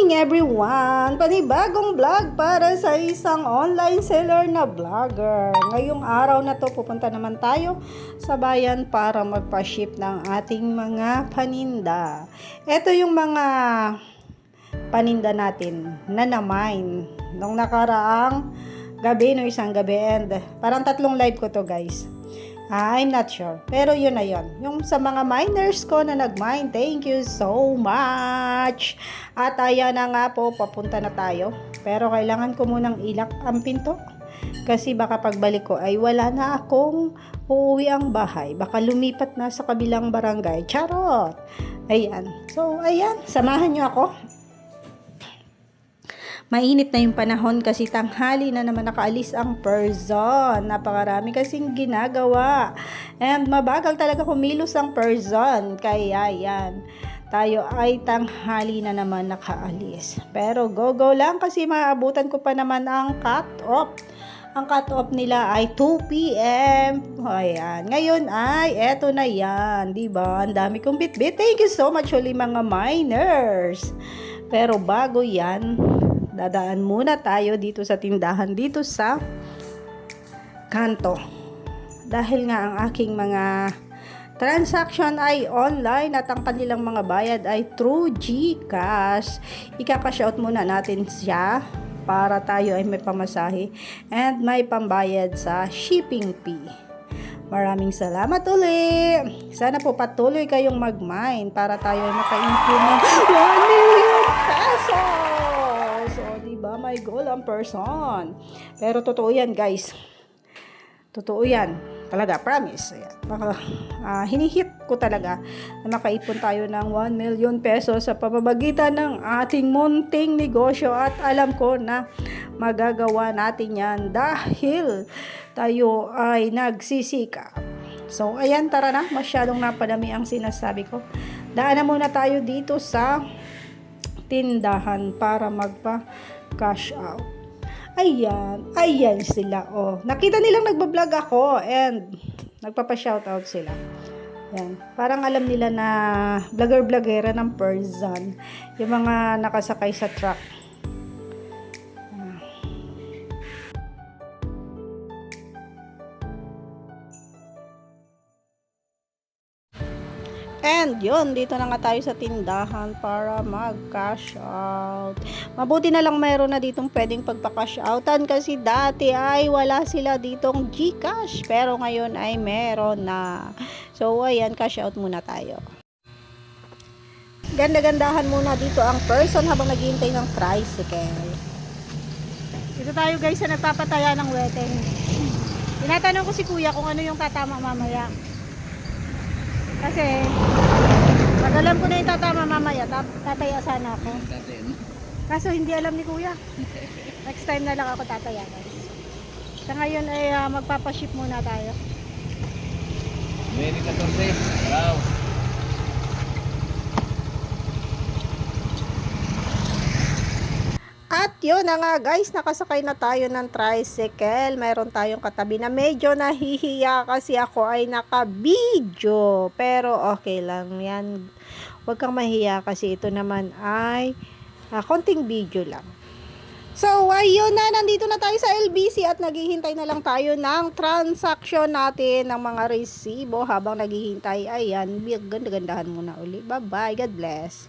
morning everyone! Panibagong vlog para sa isang online seller na vlogger. Ngayong araw na to pupunta naman tayo sa bayan para magpa-ship ng ating mga paninda. Ito yung mga paninda natin na na-mine nung nakaraang gabi, no isang gabi, and parang 3 live ko to guys. I'm not sure. Pero yun na yun. Yung sa mga miners ko na nag-mine, thank you so much. At ayan na nga po, papunta na tayo. Pero kailangan ko munang ilak ang pinto. Kasi baka pagbalik ko ay wala na akong uuwi ang bahay. Baka lumipat na sa kabilang barangay. Charot! Ayan. So, ayan. Samahan nyo ako. Mainit na yung panahon kasi tanghali na naman nakaalis ang person. Napakarami kasing ginagawa. And mabagal talaga kumilos ang person. Kaya yan, tayo ay tanghali na naman nakaalis. Pero go lang kasi maabutan ko pa naman ang cut-off. Ang cut-off nila ay 2 p.m. Ayan. Ngayon ay eto na yan. Diba? Ang dami kong bit-bit. Thank you so much ulit mga miners. Pero bago yan, dadaan muna tayo dito sa tindahan, dito sa kanto. Dahil nga ang aking mga transaction ay online at ang kanilang mga bayad ay through GCash. Ikaka-shout muna natin siya para tayo ay may pamasahe and may pambayad sa shipping fee. Maraming salamat ulit. Sana po patuloy kayong mag-mine para tayo ay maka-improve ng 1 million pesos. My goal ang person. Pero totoo yan guys. Totoo yan. Talaga, promise. Hinihit ko talaga na makaipon tayo ng 1 million pesos sa pamamagitan ng ating munting negosyo at alam ko na magagawa natin yan dahil tayo ay nagsisikap. So, ayan, tara na. Masyadong napadami ang sinasabi ko. Daanan muna tayo dito sa tindahan para magpa-cash out. Ayan sila. Oh, nakita nilang nagba-vlog ako and nagpapa-shoutout sila. Ayan. Parang alam nila na vlogger-vloggera ng person. Yung mga nakasakay sa truck. And yun, dito na nga tayo sa tindahan para mag-cash out. Mabuti na lang mayroon na ditong pwedeng pagpa-cash outan kasi dati ay wala sila ditong GCash. Pero ngayon ay meron na. So ayan, cash out muna tayo. Ganda-gandahan muna dito ang person habang naghihintay ng tricycle. Dito tayo guys sa nagpapataya ng weteng. Tinatanong ko si kuya kung ano yung tatama mamaya. Kasi, pag alam ko na yung tatama mamaya, tataya sana ako. Kaso hindi alam ni kuya. Next time na lang ako tataya guys. Sa ngayon ay magpapaship muna tayo. Very 14. Wow. At yun na nga guys, nakasakay na tayo ng tricycle. Mayroon tayong katabi na medyo nahihiya kasi ako ay naka-video. Pero okay lang yan. Huwag kang mahiya kasi ito naman ay konting video lang. So ayun na, nandito na tayo sa LBC at naghihintay na lang tayo ng transaction natin ng mga resibo habang naghihintay. Ayan, ganda-gandahan muna uli. Bye bye, God bless.